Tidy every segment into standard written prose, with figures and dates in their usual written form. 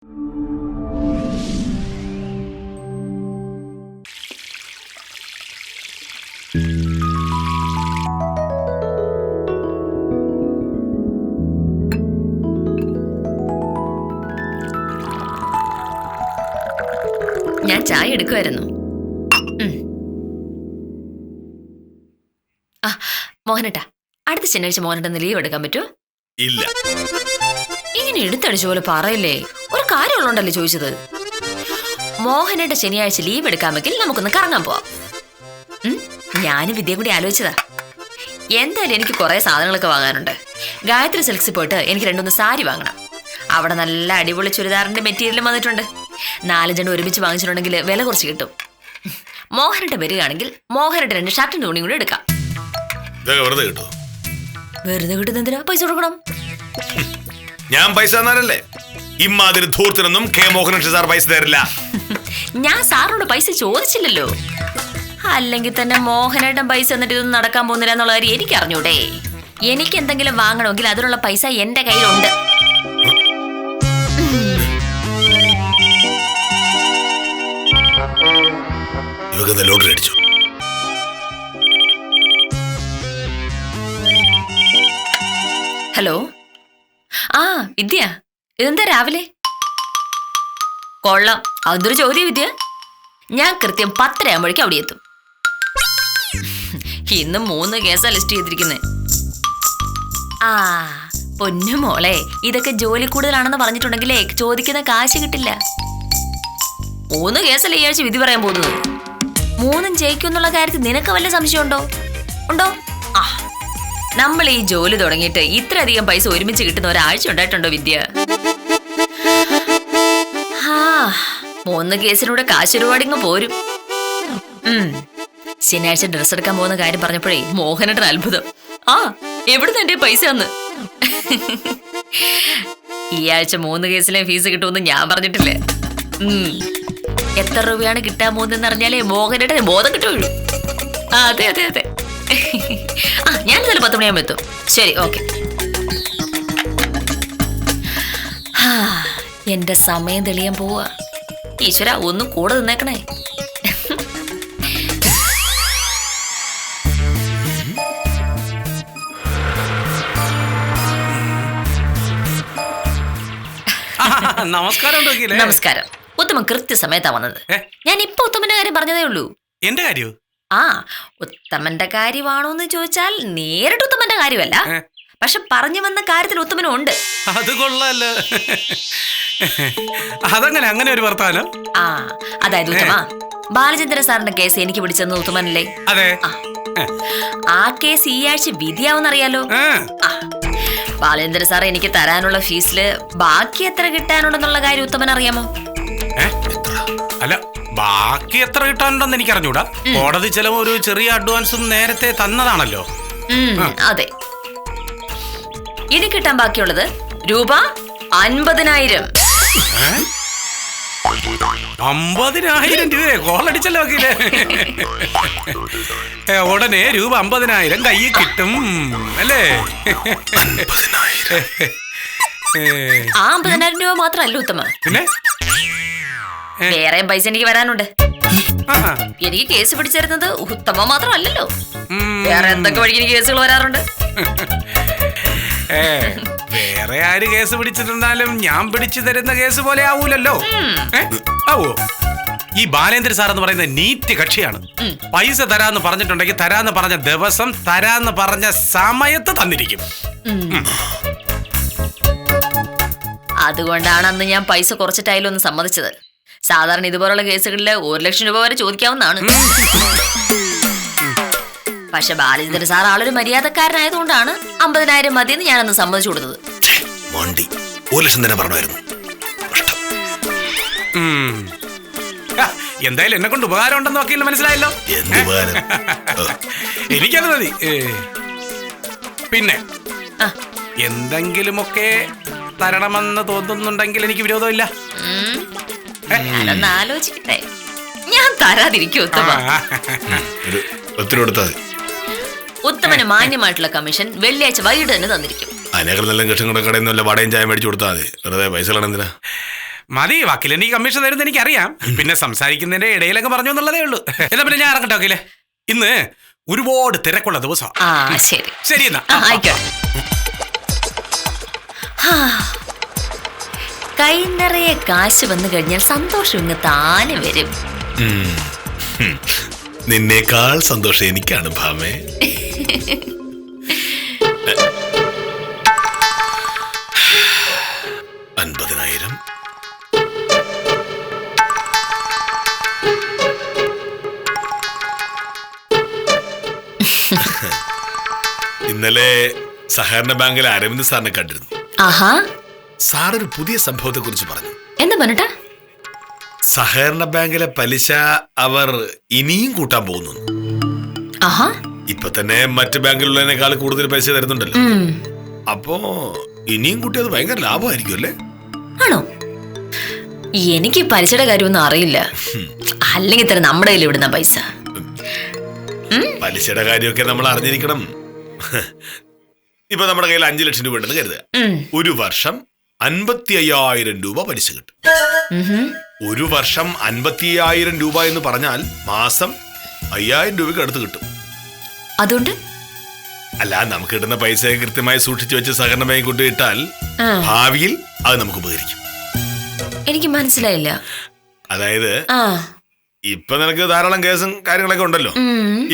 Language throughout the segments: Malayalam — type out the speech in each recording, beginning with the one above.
ഞാൻ ചായ എടുക്കുമായിരുന്നു. ആ മോഹനേട്ടാ, അടുത്ത ശനിയാഴ്ച മോഹനേട്ടന്ന് ലീവ് എടുക്കാൻ പറ്റുമോ? ഇല്ല. ഇങ്ങനെ എടുത്തടിച്ച പോലെ പറയല്ലേ, ഒരു കാര്യമുള്ളണ്ടല്ലേ ചോദിച്ചത്. മോഹനേട്ട ശനിയാഴ്ച ലീവ് എടുക്കാമെങ്കിൽ നമുക്കൊന്ന് കറങ്ങാൻ പോവാം. ഞാനും വിദ്യ കൂടി ആലോചിച്ചതാ. എന്തായാലും എനിക്ക് കുറെ സാധനങ്ങളൊക്കെ വാങ്ങാനുണ്ട്. ഗായത്രി സിൽക്സിൽ പോയിട്ട് എനിക്ക് 2-3 സാരി വാങ്ങണം. അവിടെ നല്ല അടിപൊളി ചുരിദാറിന്റെ മെറ്റീരിയലും വന്നിട്ടുണ്ട്. 4 ഒരുമിച്ച് വാങ്ങിച്ചിട്ടുണ്ടെങ്കിൽ വില കുറച്ച് കിട്ടും. മോഹനേട്ട വരികയാണെങ്കിൽ മോഹനേട്ട 2 ഷർട്ടും തുണിയും കൂടി എടുക്കാം. വെറുതെ കിട്ടുന്ന എന്തിനാ പൈസ കൊടുക്കണം? ഞാൻ പൈസ തന്നാലല്ലേ. ഇമ്മാതിരി ധൂർത്തിനൊന്നും കെ മോഹനൻ സാർ പൈസ തരില്ല. ഞാൻ സാറിനോട് പൈസ ചോദിച്ചില്ലല്ലോ. അല്ലെങ്കിൽ തന്നെ മോഹനേട്ടൻ പൈസ എന്നിട്ട് ഇതൊന്നും നടക്കാൻ പോകുന്നില്ല എന്നുള്ള കാര്യം എനിക്ക് അറിഞ്ഞൂടെ. എനിക്ക് എന്തെങ്കിലും വാങ്ങണമെങ്കിൽ അതിനുള്ള പൈസ എന്റെ കയ്യിലുണ്ട്. ലോട്ടറി അടിച്ചു. ഹലോ, ആ വിദ്യ, ഇതെന്താ രാവിലെ? കൊള്ളാം, അതൊരു ചോദ്യം വിദ്യ. ഞാൻ കൃത്യം 10:30 ആകുമ്പോഴേക്കും അവിടെ എത്തും. ഇന്ന് 3 കേസാ ലിസ്റ്റ് ചെയ്തിരിക്കുന്നത്. ആ പൊന്നു മോളെ, ഇതൊക്കെ ജോലി കൂടുതലാണെന്ന് പറഞ്ഞിട്ടുണ്ടെങ്കിലേ ചോദിക്കുന്ന കാശ് കിട്ടില്ല. 3 കേസല്ലേ ഈ ആഴ്ച വിധി പറയാൻ പോകുന്നത്. 3 ജയിക്കുന്നുള്ള കാര്യത്തിൽ നിനക്ക് വല്ല സംശയമുണ്ടോ? ഉണ്ടോ? ആ, നമ്മൾ ഈ ജോലി തുടങ്ങിയിട്ട് ഇത്രയധികം പൈസ ഒരുമിച്ച് കിട്ടുന്ന ഒരാഴ്ച ഉണ്ടായിട്ടുണ്ടോ വിദ്യ? 3 കേസിലൂടെ കാശ് ഒരുപാടിങ്ങ് പോരും. ശനിയാഴ്ച ഡ്രസ് എടുക്കാൻ പോകുന്ന കാര്യം പറഞ്ഞപ്പോഴേ മോഹനേട്ടൻ അത്ഭുതം. ആ, എവിടുന്ന് എന്റെ പൈസ വന്ന്? ഈ ആഴ്ച 3 കേസിലെ ഫീസ് കിട്ടുമെന്ന് ഞാൻ പറഞ്ഞിട്ടില്ലേ. എത്ര രൂപയാണ് കിട്ടാൻ പോകുന്നതെന്ന് അറിഞ്ഞാലേ മോഹനേട്ടന് ബോധം കിട്ടുള്ളൂ. അതെ അതെ അതെ. ആ, ഞാൻ ഇന്നലെ 10 മണിയാകുമ്പോൾ എത്തും. ശരി, ഓക്കെ. എന്റെ സമയം തെളിയാൻ പോവാ. ഈശ്വര, ഒന്നും കൂടെ നിന്നേക്കണേ. നമസ്കാരം. നമസ്കാരം. ഉത്തമൻ കൃത്യസമയത്താ വന്നത്. ഞാൻ ഇപ്പൊ ഉത്തമന്റെ കാര്യം പറഞ്ഞതേ ഉള്ളൂ. എന്റെ കാര്യോ? ആ, ഉത്തമന്റെ കാര്യമാണോന്ന് ചോദിച്ചാൽ നേരിട്ട് ഉത്തമന്റെ കാര്യമല്ല, പക്ഷെ പറഞ്ഞു വന്ന കാര്യത്തിൽ ഉത്തമനും ഉണ്ട്. അത് കൊള്ളാലോ. അതങ്ങനെ അങ്ങനെ ഒരു വർത്താനം. ആ, അതായത് ഉത്തമ, ബാലചന്ദ്രൻ സാറിന്റെ കേസ് എനിക്ക് പിടിച്ചെന്ന് ഉത്തമനല്ലേ? അതെ. ആ കേസ് ഈ ആഴ്ച വിധിയാവുന്നറിയാലോ. ബാലചന്ദ്രൻ സാർ എനിക്ക് തരാനുള്ള ഫീസില് ബാക്കി എത്ര കിട്ടാനുണ്ടെന്നുള്ള കാര്യം ഉത്തമൻ അറിയാമോ? അല്ല, ബാക്കി എത്ര കിട്ടാനുണ്ടെന്ന് എനിക്ക് അറിഞ്ഞൂടാ. കോടതി ചെലവ് ഒരു ചെറിയ അഡ്വാൻസും നേരത്തെ തന്നതാണല്ലോ. അതെ. ഇനി കിട്ടാൻ ബാക്കിയുള്ളത് രൂപ 50,000. 50,000 രൂപയെ കോളടിച്ചല്ലോ വക്കീലേ. ഉടനെ രൂപ 50,000 കയ്യിൽ കിട്ടും അല്ലേ? ആ 50,000 രൂപ മാത്രമല്ല ഉത്തമ, പിന്നെ വേറെയും പൈസ എനിക്ക് വരാനുണ്ട്. എനിക്ക് കേസ് പിടിച്ചിരുന്നത് ഉത്തമ മാത്രമല്ലല്ലോ, വേറെ എന്തൊക്കെ വഴി എനിക്ക് കേസുകൾ വരാറുണ്ട്. വേറെ ആര് കേസ് പിടിച്ചിട്ടുണ്ടാലും ഞാൻ പിടിച്ചു തരുന്ന കേസ് പോലെ ആവൂലല്ലോ. ആവോ? ഈ ബാലേന്ദ്ര സാർ എന്ന് പറയുന്ന നീറ്റ് കക്ഷിയാണ്. പൈസ തരാന്ന് പറഞ്ഞിട്ടുണ്ടെങ്കിൽ തരാന്ന് പറഞ്ഞ ദിവസം തരാന്ന് പറഞ്ഞ സമയത്ത് തന്നിരിക്കും. അതുകൊണ്ടാണ് അന്ന് ഞാൻ പൈസ കുറച്ചിട്ടായാലും ഒന്ന് സമ്മതിച്ചത്. സാധാരണ ഇതുപോലുള്ള കേസുകളിൽ 1 ലക്ഷം രൂപ വരെ ചോദിക്കാവുന്നതാണ്. പക്ഷെ ബാലചന്ദ്രൻ സാർ ആളൊരു മര്യാദക്കാരനായതുകൊണ്ടാണ് 50,000 മതിയെന്ന് ഞാനന്ന് സമ്മതിച്ചു കൊടുത്തത്. എന്തായാലും എന്നെ കൊണ്ട് ഉപകാരം ഉണ്ടെന്ന് നോക്കിയില്ല, മനസ്സിലായല്ലോ. എനിക്കത് മതി. പിന്നെ എന്തെങ്കിലുമൊക്കെ തരണമെന്ന് തോന്നുന്നുണ്ടെങ്കിൽ എനിക്ക് വിരോധമില്ല. ഞാനൊന്ന് ആലോചിക്കട്ടെ. ഞാൻ തരാതിരിക്കും ഉത്തമ. ഉത്തമന് മാന്യമായിട്ടുള്ള കമ്മീഷൻ വെള്ളിയാഴ്ച വൈകിട്ട് തന്നെ തന്നിരിക്കും. മതി, വക്കീൽ എനിക്ക് കമ്മീഷൻ തരുന്ന എനിക്കറിയാം. പിന്നെ സംസാരിക്കുന്നതിന്റെ ഇടയിലൊക്കെ പറഞ്ഞു എന്നുള്ളതേ ഉള്ളൂ. എന്നാ പിന്നെ ഞാൻ ഇറങ്ങട്ടെ വക്കീലെ, ഇന്ന് ഒരുപാട് തിരക്കുള്ള ദിവസം. ശരി ശരി എന്നാ. ആയിക്കോട്ടെ. കൈ നിറയെ കാശ് വന്നു കഴിഞ്ഞാൽ സന്തോഷം ഇങ്ങ് താനെ വരും. നിന്നേക്കാൾ സന്തോഷം എനിക്കാണ് ഭാമേ. $50,000. ഇന്നലെ സഹകരണ ബാങ്കിലെ അരവിന്ദ് സാറിനെ കണ്ടിരുന്നു. ആഹാ, സാർ ഒരു പുതിയ സംഭവത്തെ കുറിച്ച് പറഞ്ഞു. എന്താ പറഞ്ഞിട്ടാ? സഹകരണ ബാങ്കിലെ പലിശ അവർ ഇനിയും കൂട്ടാൻ പോകുന്നു. ആഹാ, ഇപ്പൊ തന്നെ മറ്റു ബാങ്കിലുള്ളതിനേക്കാൾ കൂടുതൽ പൈസ തരുന്നുണ്ടല്ലോ. അപ്പോ ഇനിയും കൂട്ടിയത് ഭയങ്കര ലാഭമായിരിക്കും അല്ലേ? ആണോ? എനിക്ക് പലിശയുടെ കാര്യമൊന്നും അറിയില്ല. അല്ലെങ്കിൽ തന്നെ നമ്മുടെ കയ്യിൽ ഇവിടുന്ന പൈസ. പലിശയുടെ കാര്യമൊക്കെ നമ്മൾ അറിഞ്ഞിരിക്കണം. ഇപ്പൊ നമ്മുടെ കയ്യിൽ 5 ലക്ഷം രൂപ ഉണ്ടെന്ന് കരുതുക. ഒരു വർഷം 55,000 രൂപ പലിശ കിട്ടും. ഒരു വർഷം 55,000 രൂപ എന്ന് പറഞ്ഞാൽ മാസം 5,000 രൂപയ്ക്ക് അടുത്ത് കിട്ടും. അതുകൊണ്ട് അല്ല, നമുക്ക് കിട്ടുന്ന പൈസ കൃത്യമായി സൂക്ഷിച്ചു വെച്ച് സഹകരണ ബാങ്ക് കൊണ്ട് ഇട്ടാൽ ഭാവിയിൽ അത് നമുക്ക് ഉപകരിക്കും. എനിക്ക് മനസ്സിലായില്ല. അതായത് ഇപ്പൊ നിനക്ക് ധാരാളം കേസും കാര്യങ്ങളൊക്കെ ഉണ്ടല്ലോ.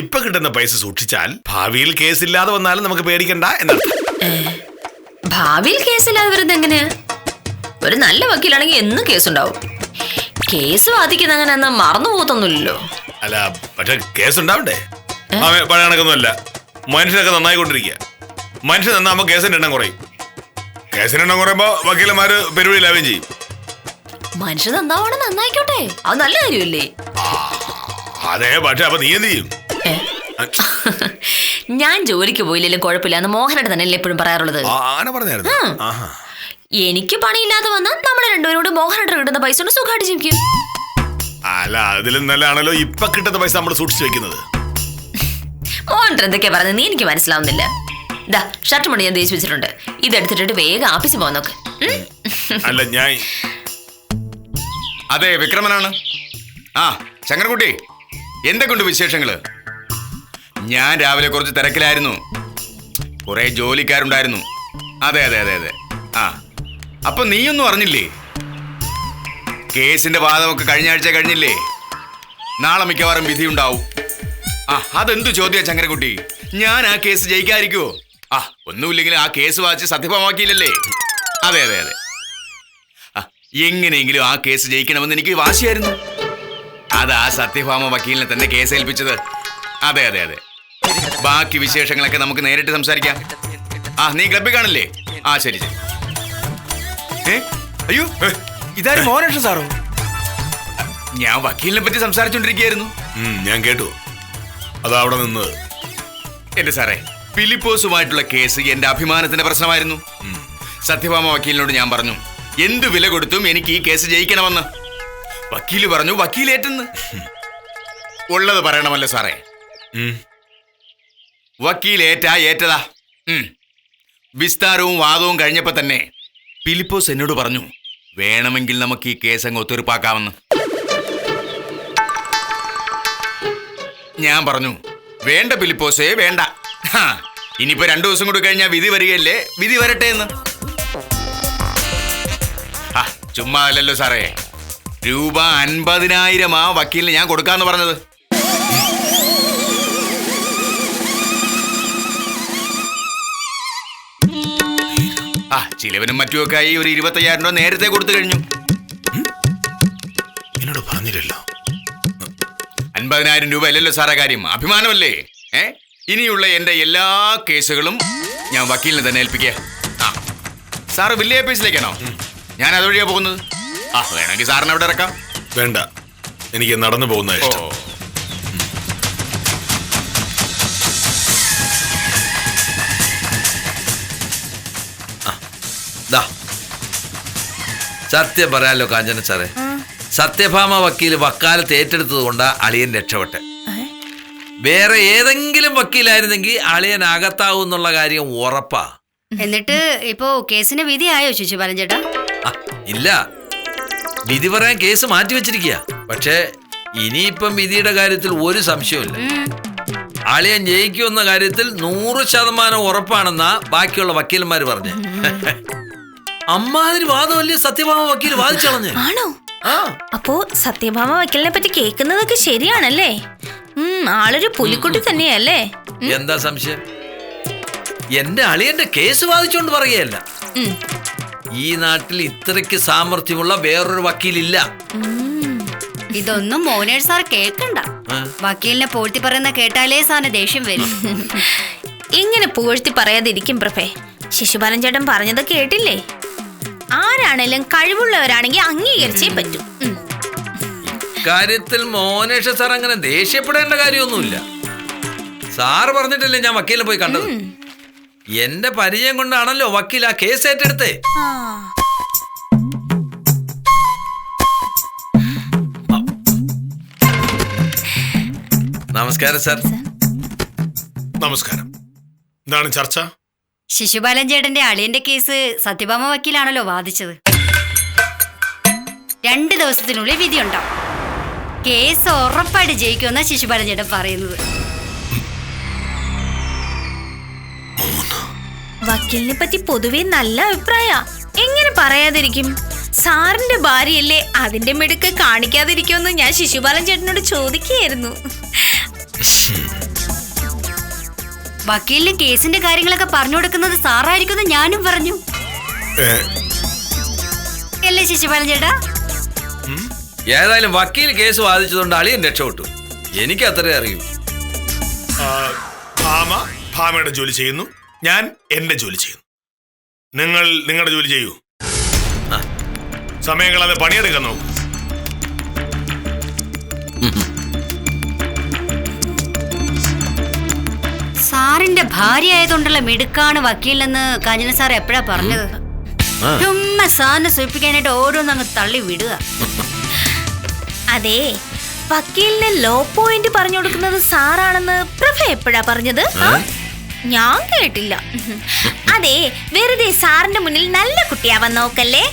ഇപ്പൊ കിട്ടുന്ന പൈസ സൂക്ഷിച്ചാൽ ഭാവിയിൽ കേസില്ലാതെ വന്നാലും നമുക്ക് പേടിക്കണ്ട എന്നാണ്. ഭാവിയിൽ കേസില്ലാതെ വരുന്നത് എങ്ങനെയാ? ഒരു നല്ല വക്കീലാണെങ്കിൽ എന്നും കേസുണ്ടാവും. കേസ് വാദിക്കുന്ന അങ്ങനെ മറന്നു പോകത്തൊന്നുമില്ലല്ലോ. അല്ല, പക്ഷെ കേസുണ്ടാവണ്ടേ? പഴയ കണക്കൊന്നുമല്ല. മനുഷ്യനൊക്കെ നന്നായിക്കൊണ്ടിരിക്കുക. മനുഷ്യൻ നന്നാകുമ്പോ കേസിന്റെ എണ്ണം കുറയും. കേസിന്റെ എണ്ണം കുറയുമ്പോ വക്കീലന്മാര് പെരുവഴിയിലാവുകയും ചെയ്യും. മനുഷ്യൻ നന്നാവണം, നന്നായിക്കോട്ടെ, അത് നല്ല കാര്യമല്ലേ? അതെ, പക്ഷെ അപ്പൊ നീ എന്ത് ചെയ്യും? ഞാൻ ജോലിക്ക് പോയില്ലെങ്കിലും കുഴപ്പമില്ല എന്ന് മോഹനോട് തന്നെ എപ്പോഴും പറയാറുള്ളത്. എനിക്ക് പണിയില്ലാതെ വന്നാൽ നമ്മളെ രണ്ടുപേരോട് മോഹനോട് കിട്ടുന്ന പൈസ കൊണ്ട് സുഖമായിട്ട് ജീവിക്കും. അല്ല, അതിലും നല്ലതാണല്ലോ ഇപ്പൊ കിട്ടുന്ന പൈസ നമ്മൾ സൂക്ഷിച്ചു വെക്കുന്നത്. മോഹൻ എന്തൊക്കെയാ പറഞ്ഞത് നീ എനിക്ക് മനസ്സിലാവുന്നില്ല. ഇതാ ഷർട്ട് മണി ഞാൻ തേച്ച് വെച്ചിട്ടുണ്ട്. ഇതെടുത്തിട്ട് വേഗം ആഫീസിൽ പോകാൻ നോക്ക്. അല്ല, ഞാൻ അതെ വിക്രമനാണ്. ശങ്കരൻകുട്ടി, എന്തൊക്കെയുണ്ട് വിശേഷങ്ങള്? ഞാൻ രാവിലെ കുറച്ച് തിരക്കിലായിരുന്നു. കുറെ ജോലിക്കാരുണ്ടായിരുന്നു. അതെ അതെ അതെ അതെ. അപ്പൊ നീയൊന്നും അറിഞ്ഞില്ലേ? കേസിന്റെ വാദമൊക്കെ കഴിഞ്ഞ ആഴ്ച കഴിഞ്ഞില്ലേ? നാളെ മിക്കവാറും വിധി ഉണ്ടാവും. അതെന്തു ചോദ്യാ ശങ്കരൻകുട്ടി? ഞാൻ ആ കേസ് ജയിക്കാതിരിക്കുവോ? ഒന്നുമില്ലെങ്കിൽ ആ കേസ് വായിച്ച് സത്യഭമാക്കിയില്ലല്ലേ? അതെ അതെ അതെ. എങ്ങനെയെങ്കിലും ആ കേസ് ജയിക്കണമെന്ന് എനിക്ക് വാശിയായിരുന്നു. അതാ സത്യഭാമ വക്കീലിനെ തന്നെ കേസ് ഏൽപ്പിച്ചത്. അതെ അതെ അതെ. ബാക്കി വിശേഷങ്ങളൊക്കെ നമുക്ക് നേരിട്ട് സംസാരിക്കാം. നീ ക്ലബ്ബിൽ കാണില്ലേ? ശരി ശരി. അയ്യോ, ഇതാരും മോഹനകൃഷ്ണൻ സാറോ? ഞാൻ വക്കീലിനെ പറ്റി സംസാരിച്ചോണ്ടിരിക്കുകയായിരുന്നു. ഞാൻ കേട്ടു. അതാ അവിടെ നിന്നത്. എന്റെ സാറേ, ഫിലിപ്പോസുമായിട്ടുള്ള കേസ് എന്റെ അഭിമാനത്തിന്റെ പ്രശ്നമായിരുന്നു. സത്യഭാമ വക്കീലിനോട് ഞാൻ പറഞ്ഞു, എന്ത് വില കൊടുത്തും എനിക്ക് ഈ കേസ് ജയിക്കണമെന്ന്. വക്കീല് പറഞ്ഞു വക്കീലേറ്റെന്ന്. ഉള്ളത് പറയണമല്ലോ സാറേ. വക്കീലേറ്റതാ. വിസ്താരവും വാദവും കഴിഞ്ഞപ്പോ തന്നെ ഫിലിപ്പോസ് എന്നോട് പറഞ്ഞു, വേണമെങ്കിൽ നമുക്ക് ഈ കേസ് അങ്ങ് ഒത്തുതീർപ്പാക്കാമെന്ന്. ഞാൻ പറഞ്ഞു, വേണ്ട ഫിലിപ്പോസേ വേണ്ട. ഇനിയിപ്പോ 2 ദിവസം കൂടി കഴിഞ്ഞാൽ വിധി വരികയല്ലേ, വിധി വരട്ടെ എന്ന്. ചുമ്മാ അല്ലല്ലോ സാറേ, രൂപ 50,000 വക്കീലിന് ഞാൻ കൊടുക്കാന്ന് പറഞ്ഞത്. ചിലവിനും മറ്റുമൊക്കെ ആയി ഒരു 25,000 രൂപ നേരത്തെ കൊടുത്തു കഴിഞ്ഞു. എന്നോട് പറഞ്ഞില്ലല്ലോ. 50,000 രൂപ അല്ലല്ലോ സാറേ കാര്യം, അഭിമാനമല്ലേ? ഇനിയുള്ള എന്റെ എല്ലാ കേസുകളും ഞാൻ വക്കീലിനെ തന്നെ ഏൽപ്പിക്കുക. സാറ് വില്ലേജ് ഓഫീസിലേക്കാണോ? ഞാൻ അതുവഴിയാ പോകുന്നത്. വേണമെങ്കിൽ സാറിന് അവിടെ ഇറക്കാം. വേണ്ട, എനിക്ക് നടന്നു പോകുന്ന ഇഷ്ടം. സത്യം പറയാലോ കാഞ്ചന സാറേ, സത്യഭാമ വക്കീല് വക്കാലത്ത് ഏറ്റെടുത്തത് കൊണ്ടാ അളിയൻ രക്ഷപ്പെട്ടെ. വേറെ ഏതെങ്കിലും വക്കീലായിരുന്നെങ്കിൽ അളിയൻ അകത്താവും എന്നുള്ള കാര്യം ഉറപ്പാ. എന്നിട്ട് ഇപ്പോ കേസിന് വിധിയായോ ചേച്ചി പറഞ്ഞേട്ടാ? ഇല്ല, വിധി പറയാൻ കേസ് മാറ്റിവെച്ചിരിക്കുക. പക്ഷേ ഇനിയിപ്പം വിധിയുടെ കാര്യത്തിൽ ഒരു സംശയമില്ല. അളിയൻ ജയിക്കുമെന്ന കാര്യത്തിൽ 100% ഉറപ്പാണെന്നാ ബാക്കിയുള്ള വക്കീലന്മാര് പറഞ്ഞേ. അമ്മാതിരി വാദമല്ലേ സത്യഭാമ വക്കീൽ വാദിച്ചളഞ്ഞ്. ആണോ? ആ അപ്പോ സത്യഭാമ വക്കീലിനെ പറ്റി കേൾക്കുന്നതൊക്കെ ശരിയാണല്ലേ? ആളൊരു പുലിക്കുട്ടി തന്നെയല്ലേ? എന്താ സംശയം? എന്റെ അളിയന്റെ കേസ് വാദിച്ചോണ്ട് പറയുകയല്ല. ഈ നാട്ടിൽ ഇത്രയ്ക്ക് സാമർഥ്യമുള്ള വേറൊരു വക്കീലില്ല. ഇതൊന്നും മോനേഴ് സാർ കേൾക്കണ്ട. വക്കീലിനെ പൂഴ്ത്തി പറയുന്ന കേട്ടാലേ സാറിന് ദേഷ്യം വരും. ഇങ്ങനെ പുകഴ്ത്തി പറയാതിരിക്കും പ്രഭേ. ശിശുപാലൻ ചേട്ടൻ പറഞ്ഞത് കേട്ടില്ലേ? ആരാണേലും കഴിവുള്ളവരാണെങ്കിൽ അംഗീകരിച്ചേ പറ്റൂ. കാര്യത്തിൽ മോനേഷ സാർ അങ്ങനെ ദേഷ്യപ്പെടേണ്ട കാര്യമൊന്നുമില്ല. സാറ് പറഞ്ഞിട്ടല്ലേ ഞാൻ വക്കീലിനെ പോയി കണ്ടത്. എന്റെ പരിചയം കൊണ്ടാണല്ലോ വക്കീൽ ആ കേസ് ഏറ്റെടുത്തേ. നമസ്കാരം സാർ. നമസ്കാരം. എന്താണ് ചർച്ച? ശിശുപാലൻ ചേട്ടന്റെ അളിയന്റെ കേസ് സത്യഭാമ വക്കീലാണല്ലോ വാദിച്ചത്. 2 ദിവസത്തിനുള്ളിൽ വിധി ഉണ്ടാവും. കേസ് ഉറപ്പായിട്ട് ജയിക്കുമെന്നാ ശിശുപാലൻ ചേട്ടൻ പറയുന്നത്. വക്കീലിനെ പറ്റി പൊതുവെ നല്ല അഭിപ്രായ. എങ്ങനെ പറയാതിരിക്കും? സാറിന്റെ ഭാര്യയല്ലേ, അതിന്റെ മിടുക്ക് കാണിക്കാതിരിക്കുമെന്ന് ഞാൻ ശിശുപാലൻ ചേട്ടനോട് ചോദിക്കുകയായിരുന്നു. വക്കീലിന് കേസിന്റെ കാര്യങ്ങളൊക്കെ പറഞ്ഞു കൊടുക്കുന്നത് സാറായിരിക്കും ഞാനും പറഞ്ഞു. അല്ലേ ശിശുപാലൻ ചേട്ടാ? ഏതായാലും വക്കീൽ കേസ് വാദിച്ചതുകൊണ്ട് അളിയൻ രക്ഷപ്പെട്ടു. എനിക്ക് അത്രേ അറിയൂ. ഭാമയുടെ ജോലി ചെയ്യുന്നു, ഞാൻ എന്റെ ജോലി ചെയ്യുന്നു. നിങ്ങൾ നിങ്ങളുടെ ജോലി ചെയ്യൂ. സമയം കളയാതെ പണിയെടുക്കാൻ നോക്കൂ. സാറിന്റെ ഭാര്യ ആയതുകൊണ്ടുള്ള മിടുക്കാണ് വക്കീലെന്ന് കാഞ്ചന സാർ എപ്പോഴാ പറഞ്ഞത്? ചുമ്മാ സാറിനെ സൂചിപ്പിക്കാനായിട്ട് ഓരോന്ന് അങ്ങ് തള്ളി വിടുക. അതെ, വക്കീലിന് ലോ പോയിന്റ് പറഞ്ഞു കൊടുക്കുന്നത് സാറാണെന്ന് പ്രഭ എപ്പോഴാ പറഞ്ഞത്? ഞാൻ കേട്ടില്ല. അതെ, വെറുതെ സാറിന്റെ മുന്നിൽ നല്ല കുട്ടിയാവാൻ നോക്കല്ലേ.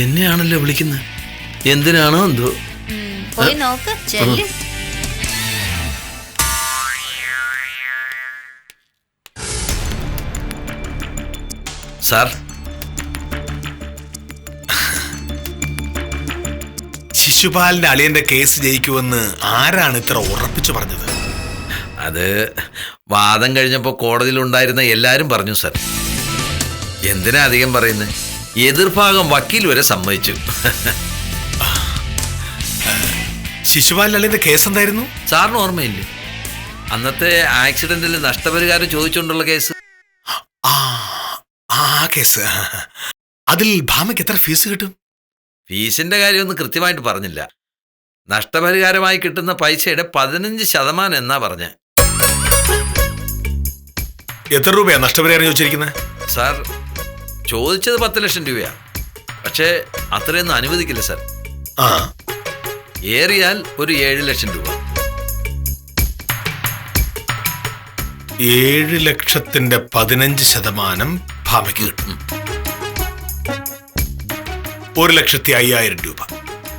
എന്നെയാണല്ലോ വിളിക്കുന്നത്. എന്തിനാണോ എന്തോ. പോയി നോക്ക്, ചെല്ല്. സാർ, ശിശുപാലന്റെ അളിയന്റെ കേസ് ജയിക്കുമെന്ന് ആരാണ് ഇത്ര ഉറപ്പിച്ചു പറഞ്ഞത്? അത് വാദം കഴിഞ്ഞപ്പോ കോടതിയിൽ ഉണ്ടായിരുന്ന എല്ലാരും പറഞ്ഞു സാർ. എന്തിനാ അധികം പറയുന്നത്? എതിർഭാഗം വക്കീൽ വരെ സമ്മതിച്ചു. ശിശുപാലന്റെ അളിയന്റെ കേസ് എന്തായിരുന്നു? സാറിന് ഓർമ്മയില്ലേ? അന്നത്തെ ആക്സിഡന്റിൽ നഷ്ടപരിഹാരം ചോദിച്ചുകൊണ്ടുള്ള കേസ്. ആ കേസ്. അതിൽ ഭാമയ്ക്ക് എത്ര ഫീസ് കിട്ടും? ഫീസിന്റെ കാര്യമൊന്നും കൃത്യമായിട്ട് പറഞ്ഞില്ല. നഷ്ടപരിഹാരമായി കിട്ടുന്ന പൈസയുടെ 15% എന്നാ പറഞ്ഞ. എത്ര രൂപയാ നഷ്ടപരിഹാരം ചോദിച്ചിരിക്കുന്നത്? സാർ ചോദിച്ചത് 10 ലക്ഷം രൂപയാ. പക്ഷേ അത്രയൊന്നും അനുവദിക്കില്ല സാർ. ഏറിയാൽ ഒരു 7 ലക്ഷം രൂപ. 7 ലക്ഷത്തിന്റെ 15% ഭാമയ്ക്ക് കിട്ടും. 1,05,000 രൂപ.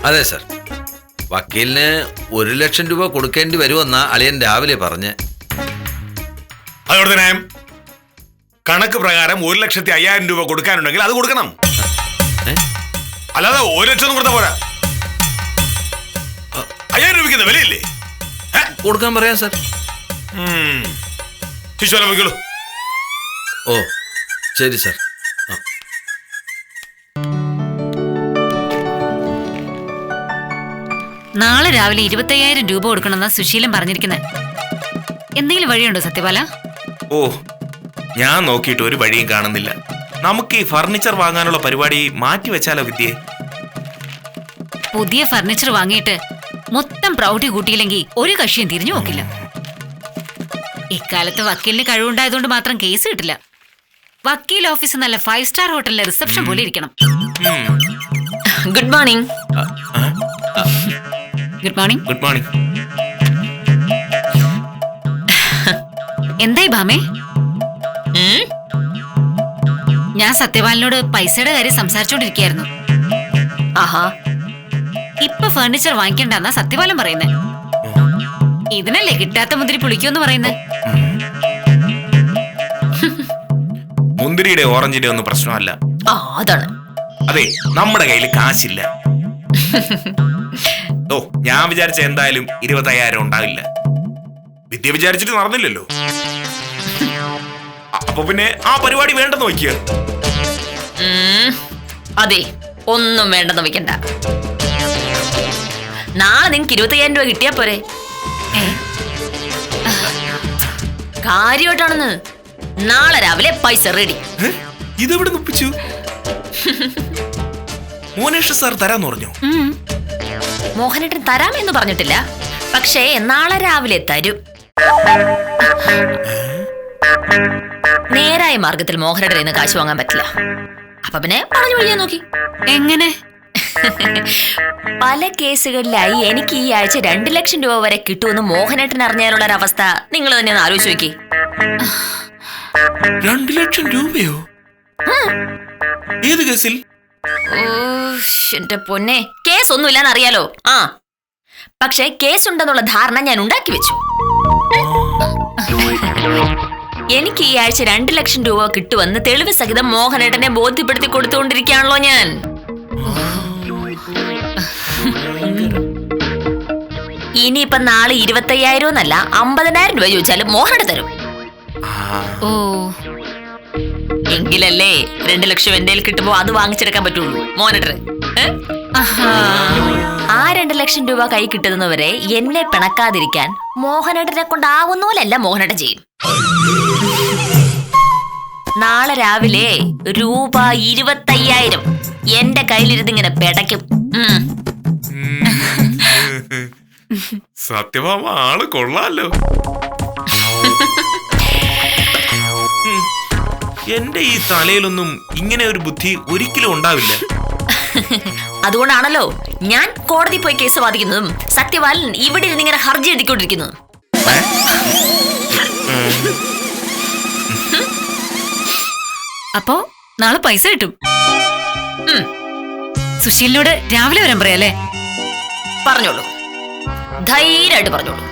അതെ സാർ. വക്കീലിന് 1 ലക്ഷം രൂപ കൊടുക്കേണ്ടി വരുമെന്നാ അളിയൻ രാവിലെ പറഞ്ഞ്. അതോടെ ന്യായം. കണക്ക് പ്രകാരം 1,05,000 രൂപ കൊടുക്കാനുണ്ടെങ്കിൽ അത് കൊടുക്കണം. അല്ലാതെ 1 ലക്ഷം കൊടുത്താ പോരാ. 5,000 രൂപയ്ക്ക് വിലയില്ലേ? കൊടുക്കാൻ പറയാം സാർ. ശിശുപാലൻ വയ്ക്കുള്ളൂ. ഓ ശരി സാർ. നാളെ രാവിലെ 25,000 രൂപ കൊടുക്കണമെന്നാ സുശീലൻ പറഞ്ഞിരിക്കുന്നത്. എന്തെങ്കിലും വഴിയുണ്ടോ സത്യപാല? ഓ, ഞാൻ നോക്കിയിട്ട് ഒരു വഴിയും കാണുന്നില്ല. നമുക്ക് ഈ ഫർണിച്ചർ വാങ്ങാനുള്ള പരിപാടി മാറ്റി വെച്ചാലോ വിദ്യേ? പുതിയ ഫർണിച്ചർ വാങ്ങിയിട്ട് മൊത്തം പ്രൗഢി കൂട്ടിയില്ലെങ്കിൽ ഒരു കക്ഷിയും തിരിഞ്ഞു നോക്കില്ല. ഇക്കാലത്ത് വക്കീലിന് കഴിവുണ്ടായതുകൊണ്ട് മാത്രം കേസ് കിട്ടില്ല. വക്കീൽ ഓഫീസ് നല്ല 5 സ്റ്റാർ ഹോട്ടലിലെ റിസപ്ഷൻ പോലെ ഇരിക്കണം. Good morning. Good morning. Good morning. എന്തായി ഭാമേ? ഞാൻ സത്യപാലനോട് പൈസയുടെ കാര്യം സംസാരിച്ചോണ്ടിരിക്കുകയായിരുന്നു. ആഹാ, ഇപ്പൊ ഫർണിച്ചർ വാങ്ങിക്കണ്ടെന്നാ സത്യപാലൻ പറയുന്നേ. ഇതിനല്ലേ കിട്ടാത്ത മുന്തിരി പുളിക്കുമെന്ന് പറയുന്നത്. മുന്തിരിയുടെ ഓറഞ്ചിന്റെ ഒന്നും പ്രശ്നമല്ല. ആ അതാണ്. അതെ, നമ്മുടെ കയ്യിൽ കാശില്ല. ഓ, ഞാൻ വിചാരിച്ച എന്തായാലും 25,000 ഉണ്ടാവില്ല. വിദ്യ വിചാരിച്ചിട്ട് നടന്നില്ലല്ലോ. അപ്പൊ പിന്നെ ആ പരിപാടി വേണ്ടെന്ന് വയ്ക്കുക. അതെ, ഒന്നും വേണ്ടെന്ന് വെക്കണ്ട. നാളെ നിങ്ങക്ക് 25,000 രൂപ കിട്ടിയാ പോരെ? കാര്യമായിട്ടാണെന്ന്. നാളെ രാവിലെ പൈസ റെഡി. ഇതെവിടെ നിപ്പിച്ചു? മോനേഷ് സാർ തരാന്ന് പറഞ്ഞു. മോഹനേട്ടൻ തരാമെന്ന് പറഞ്ഞിട്ടില്ല, പക്ഷേ നാളെ രാവിലെ തരും. നേരായ മാർഗത്തിൽ മോഹനേട്ടൻ ഇന്ന് കാശ് വാങ്ങാൻ പറ്റില്ല. അപ്പൊ പിന്നെ പറഞ്ഞു വഴിയാ നോക്കി. എങ്ങനെ? പല കേസുകളിലായി എനിക്ക് ഈ ആഴ്ച 2 ലക്ഷം രൂപ വരെ കിട്ടുമെന്ന് മോഹനേട്ടൻ അറിഞ്ഞാലുള്ള ഒരവസ്ഥ നിങ്ങൾ തന്നെ ഒന്ന് ആലോചിച്ച് നോക്കി. 2 ലക്ഷം രൂപയോ? ഏത് കേസിൽ? എന്റെ പൊന്നെ, കേസ് ഒന്നുമില്ലാന്ന് അറിയാലോ. ആ, പക്ഷെ കേസുണ്ടെന്നുള്ള ധാരണ ഞാൻ ഉണ്ടാക്കി വെച്ചു. എനിക്ക് ഈ ആഴ്ച 2 ലക്ഷം രൂപ കിട്ടുമെന്ന് തെളിവ് സഹിതം മോഹനേട്ടനെ ബോധ്യപ്പെടുത്തി കൊടുത്തുകൊണ്ടിരിക്കുകയാണല്ലോ ഞാൻ. ഇനിയിപ്പൊ നാളെ 25,000 എന്നല്ല 50,000 രൂപ ചോദിച്ചാലും മോഹനേട്ടൻ തരും. ഓ, എങ്കിലല്ലേ 2 ലക്ഷം എന്റെ കയ്യിൽ കിട്ടുമ്പോ അത് വാങ്ങിച്ചെടുക്കാൻ പറ്റുള്ളൂ മോഹനേട്ടന്. ആ 2 ലക്ഷം രൂപ കൈ കിട്ടുന്നവരെ എന്നെ പിണക്കാതിരിക്കാൻ മോഹനേട്ടനെ കൊണ്ടാവുന്ന പോലെയല്ല മോഹനേട്ടൻ ചെയ്യും. നാളെ രാവിലെ രൂപ 25,000 എന്റെ കയ്യിലിരുന്ന് ഇങ്ങനെ പെടയ്ക്കും. സത്യഭാമ ആള് കൊള്ളാലോ. എന്റെ ഈ തലയിലൊന്നും ഇങ്ങനെ ഒരു ബുദ്ധി ഒരിക്കലും ഉണ്ടാവില്ല. അതുകൊണ്ടാണല്ലോ ഞാൻ കോടതി പോയി കേസ് വാദിക്കുന്നതും സത്യപാലൻ ഇവിടെ ഇരുന്ന് ഇങ്ങനെ ഹർജി എഴുതിക്കൊണ്ടിരിക്കുന്നതും. അപ്പോ നാളെ പൈസ കിട്ടും. സുശീലിനോട് രാവിലെ വരാൻ പറയാല്ലേ? പറഞ്ഞോളൂ, ധൈര്യമായിട്ട് പറഞ്ഞോളൂ.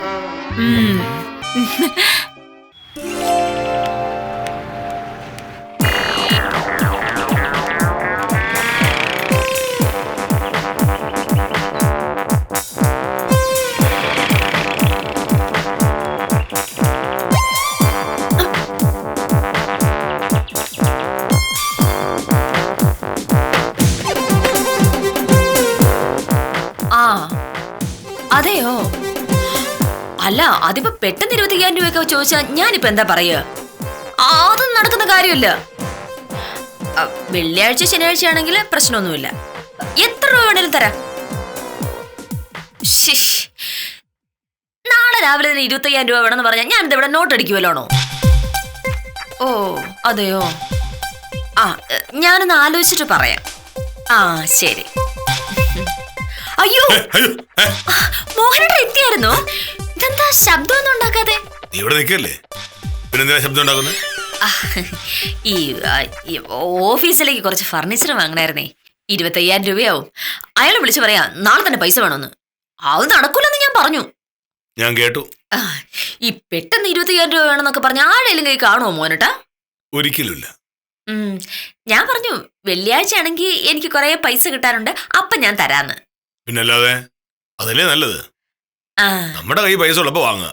അതെയോ? അല്ല, അതിപ്പോ പെട്ടെന്ന് 25,000 രൂപയൊക്കെ ചോദിച്ചാ ഞാനിപ്പോ എന്താ പറയുക? അതൊന്നും നടക്കുന്ന കാര്യമില്ല. വെള്ളിയാഴ്ച ശനിയാഴ്ച ആണെങ്കിൽ പ്രശ്നമൊന്നുമില്ല. എത്ര രൂപ വേണേലും തരാം. നാളെ രാവിലെ 25,000 രൂപ വേണമെന്ന് പറഞ്ഞാൽ ഞാൻ ഇവിടെ നോട്ട് അടിക്കുമല്ലോണോ? ഓ അതെയോ? ആ, ഞാനൊന്ന് ആലോചിച്ചിട്ട് പറയാം. ആ ശരി. അയ്യോ, മോഹനേട്ടൻ എത്തിയായിരുന്നോ? ഇതെന്താ ശബ്ദമൊന്നും ഉണ്ടാക്കാതെ? ഇവിടെ നിൽക്കല്ലേ, പിന്നെന്തിനാ ശബ്ദം ഉണ്ടാക്കുന്നത്? ഈ ഓഫീസിലേക്ക് കുറച്ച് ഫർണിച്ചർ വാങ്ങണായിരുന്നേ. 25,000 രൂപയാവും. അയാൾ വിളിച്ചു പറയാ നാളെ തന്നെ പൈസ വേണമെന്ന്. അത് നടക്കൂലെന്ന് ഞാൻ പറഞ്ഞു. ഞാൻ കേട്ടു. ഈ പെട്ടെന്ന് 25,000 രൂപ വേണമെന്നൊക്കെ പറഞ്ഞ ആഴേലും കൈ കാണുമോ മോനേട്ടാ? ഒരിക്കലുമില്ല. ഞാൻ പറഞ്ഞു വെള്ളിയാഴ്ച ആണെങ്കിൽ എനിക്ക് കുറെ പൈസ കിട്ടാനുണ്ട്, അപ്പൊ ഞാൻ തരാന്ന്. പിന്നല്ലാതെ അതല്ലേ നല്ലത്. നമ്മുടെ കൈ പൈസ ഉള്ളപ്പോ വാങ്ങുക.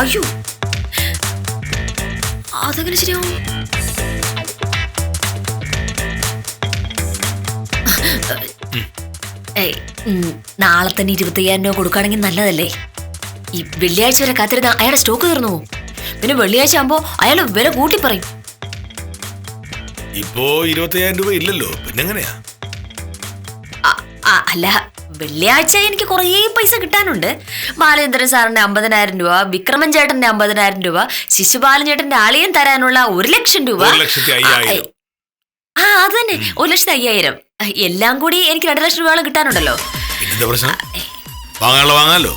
അയ്യോ, അതെങ്ങനെ ശരിയാവും? നാളെ തന്നെ 25,000 രൂപ കൊടുക്കുകയാണെങ്കിൽ നല്ലതല്ലേ? ഈ വെള്ളിയാഴ്ച വരെ കാത്തിരുന്ന അയാളുടെ സ്റ്റോക്ക് തീർന്നു പോകും. പിന്നെ വെള്ളിയാഴ്ച ആകുമ്പോ അയാൾ വില കൂട്ടി പറയും. ഇപ്പോ 25,000 രൂപ ഇല്ലല്ലോ, പിന്നെങ്ങനെയാ? അല്ല, വെള്ളിയാഴ്ച എനിക്ക് കുറേ പൈസ കിട്ടാനുണ്ട്. ബാലേന്ദ്രൻ സാറിന്റെ 50,000 രൂപ, വിക്രമൻ ചേട്ടന്റെ 50,000 രൂപ, ശിശുപാലൻ ചേട്ടന്റെ ആളിയം തരാനുള്ള 1 ലക്ഷം രൂപ. 1,05,000. അത് തന്നെ, 1,05,000. എല്ലാം കൂടി എനിക്ക് 2 ലക്ഷം രൂപയോളം കിട്ടാനുണ്ടല്ലോ. വാങ്ങാനുള്ള വാങ്ങാലോ.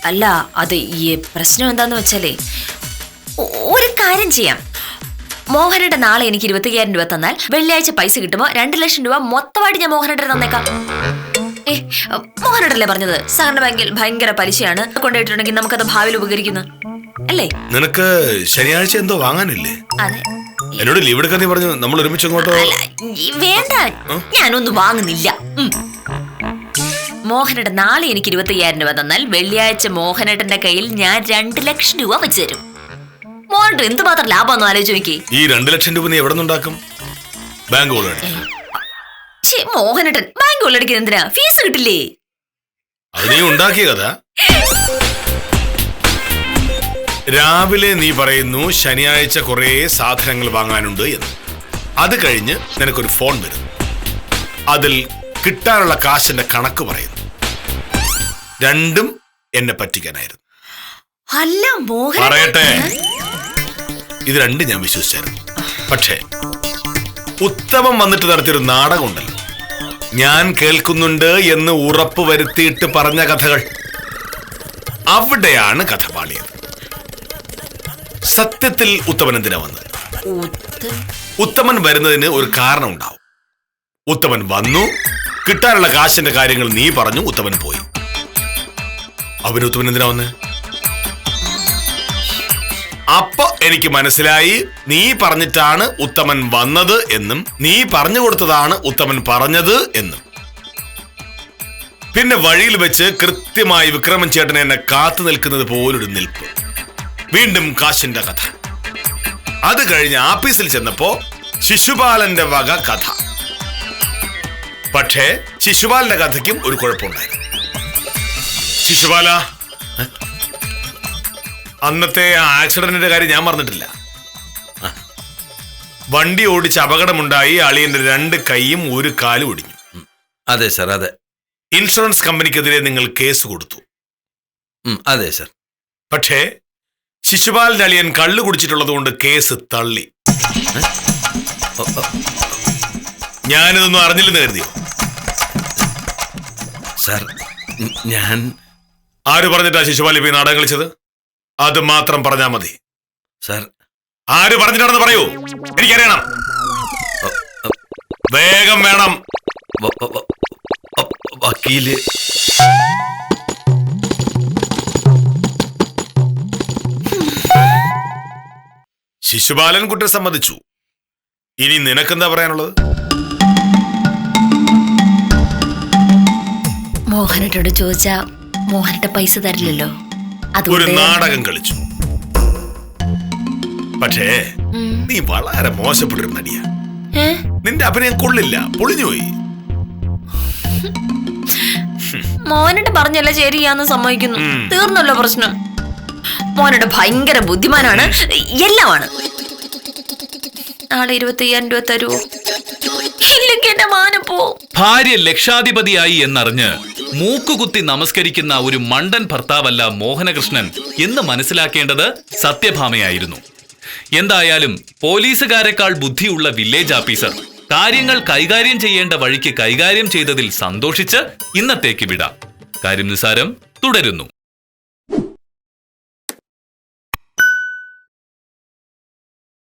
അല്ല, അത് ഈ പ്രശ്നം എന്താന്ന് വെച്ചാലേ, ഒരു കാര്യം ചെയ്യാം. മോഹനയുടെ നാളെ എനിക്ക് 25,000 രൂപ തന്നാൽ വെള്ളിയാഴ്ച പൈസ കിട്ടുമ്പോ 2 ലക്ഷം രൂപ മൊത്തമായിട്ട് ഞാൻ മോഹനയുടെ തന്നേക്കാം. മോഹനടല്ലേ പറഞ്ഞത് സഹകരണ ബാങ്കിൽ ഭയങ്കര പലിശയാണ്, കൊണ്ടുപോയിട്ടുണ്ടെങ്കിൽ നമുക്കത് ഭാവിയിൽ ഉപകരിക്കുന്നു അല്ലേ? നിനക്ക് ശനിയാഴ്ച എന്തോ വാങ്ങാനില്ലേ? അതെ. എന്നോട് ലീവ് എടുക്കാൻ നീ പറഞ്ഞു. നമ്മൾ ഒരുമിച്ച് അങ്ങോട്ടോ? വേണ്ട, ഞാനൊന്നും വാങ്ങുന്നില്ല. മോഹനയുടെ നാളെ എനിക്ക് 25,000 രൂപ തന്നാൽ വെള്ളിയാഴ്ച മോഹനേട്ടന്റെ കയ്യിൽ ഞാൻ 2 ലക്ഷം രൂപ വെച്ച് തരും. മോഹനേട്ടൻ എന്തുമാത്രം ലാഭമെന്ന് ആലോചിച്ച് നോക്കി. ഈ 2 ലക്ഷം രൂപ നീ എവിടെ നിന്നുണ്ടാക്കും? ബാങ്ക് കൊള്ളടി. മോഹനേട്ടൻ ബാങ്ക് കൊള്ളടിക്കുന്നത് എന്തിനാ? ഫീസ് കിട്ടില്ലേ? അത് നീ ഉണ്ടാക്കിയ കഥ. രാവിലെ നീ പറയുന്നു ശനിയാഴ്ച കുറെ സാധനങ്ങൾ വാങ്ങാനുണ്ട് എന്ന്. അത് കഴിഞ്ഞ് നിനക്കൊരു ഫോൺ വരും. അതിൽ കിട്ടാനുള്ള കാശിന്റെ കണക്ക് പറയുന്നു. രണ്ടും എന്നെ പറ്റിക്കാനായിരുന്നു. അല്ല മോഹൻ പറയട്ടെ, ഇത് രണ്ടും ഞാൻ വിശ്വസിച്ചായിരുന്നു. പക്ഷേ ഉത്തമം വന്നിട്ട് നടത്തിയൊരു നാടകം ഉണ്ടല്ലോ, ഞാൻ കേൾക്കുന്നുണ്ട് എന്ന് ഉറപ്പ് വരുത്തിയിട്ട് പറഞ്ഞ കഥകൾ, അവിടെയാണ് കഥ പാളിയത്. സത്യത്തിൽ ഉത്തമൻ എന്തിനാ വന്നത്? ഉത്തമൻ വരുന്നതിന് ഒരു കാരണം ഉണ്ടാവും. ഉത്തമൻ വന്നു, കിട്ടാനുള്ള കാശിന്റെ കാര്യങ്ങൾ നീ പറഞ്ഞു, ഉത്തമൻ പോയി. അവന് ഉത്തമൻ എന്തിനാ വന്ന്? അപ്പൊ എനിക്ക് മനസ്സിലായി, നീ പറഞ്ഞിട്ടാണ് ഉത്തമൻ വന്നത് എന്നും നീ പറഞ്ഞു കൊടുത്തതാണ് ഉത്തമൻ പറഞ്ഞത് എന്നും. പിന്നെ വഴിയിൽ വെച്ച് കൃത്യമായി വിക്രമൻ ചേട്ടൻ എന്നെ കാത്തു നിൽക്കുന്നത് പോലൊരു നിൽപ്പ്. വീണ്ടും കാശിന്റെ കഥ. അത് കഴിഞ്ഞ് ആഫീസിൽ ചെന്നപ്പോ ശിശുപാലന്റെ വക കഥ. പക്ഷേ ശിശുപാലന്റെ കഥയ്ക്കും ഒരു കുഴപ്പമുണ്ടായിരുന്നു. ശിശുപാല, അന്നത്തെ ആക്സിഡന്റിന്റെ കാര്യം ഞാൻ പറഞ്ഞിട്ടില്ല. വണ്ടി ഓടിച്ച് അപകടമുണ്ടായി, അളിയന്റെ 2 കൈയും 1 കാലും ഒടിഞ്ഞു. അതെ സർ, അതെ. ഇൻഷുറൻസ് കമ്പനിക്കെതിരെ നിങ്ങൾ കേസ് കൊടുത്തു. അതെ സർ. പക്ഷേ ശിശുപാലിന്റെ അളിയൻ കള്ളു കുടിച്ചിട്ടുള്ളത് കൊണ്ട് കേസ് തള്ളി. ഞാനിതൊന്നും അറിഞ്ഞില്ലെന്ന് കരുതിയോ? സർ, ഞാൻ ആര് പറഞ്ഞിട്ടാ ശിശുപാലി പോയി നാടകം കളിച്ചത്? അത് മാത്രം പറഞ്ഞാ മതി. സർ, ആര് പറഞ്ഞിട്ടാണെന്ന് പറയൂ, എനിക്കറിയണം. വേഗം വേണം. വക്കീല്. ശിശുപാലൻ കുറ്റം സമ്മതിച്ചു. ഇനി നിനക്കെന്താ പറയാനുള്ളത്? മോഹനോട് ചോദിച്ചാ മോഹനന്റെ പൈസ തരില്ലല്ലോ. ഒരു നാടകം കളിച്ചു. പക്ഷേ നീ വളരെ മോശപ്പെട്ടൊരു നടിയാ. നിന്റെ അഭിനയം കൊള്ളില്ല, പൊളിഞ്ഞുപോയി. മോഹനോട് പറഞ്ഞല്ല ശരിയാന്ന് സമ്മതിക്കുന്നു. തീർന്നല്ലോ പ്രശ്നം. മോഹനോട് ഭയങ്കര ബുദ്ധിമാനാണ്, എല്ലാമാണ്. നാളെ 25,000 രൂപ തരുമോ? ഇല്ലെങ്കിൽ എന്റെ മാനം പോവും. ഭാര്യ ലക്ഷാധിപതിയായി എന്നറിഞ്ഞ് മൂക്കുകുത്തി നമസ്കരിക്കുന്ന ഒരു മണ്ടൻ ഭർത്താവല്ല മോഹനകൃഷ്ണൻ എന്ന് മനസ്സിലാക്കേണ്ടത് സത്യഭാമയായിരുന്നു. എന്തായാലും പോലീസുകാരെക്കാൾ ബുദ്ധിയുള്ള വില്ലേജ് ഓഫീസർ കാര്യങ്ങൾ കൈകാര്യം ചെയ്യേണ്ട വഴിക്ക് കൈകാര്യം ചെയ്തതിൽ സന്തോഷിച്ച് ഇന്നത്തേക്ക് വിടാം. കാര്യം നിസാരം തുടരുന്നു.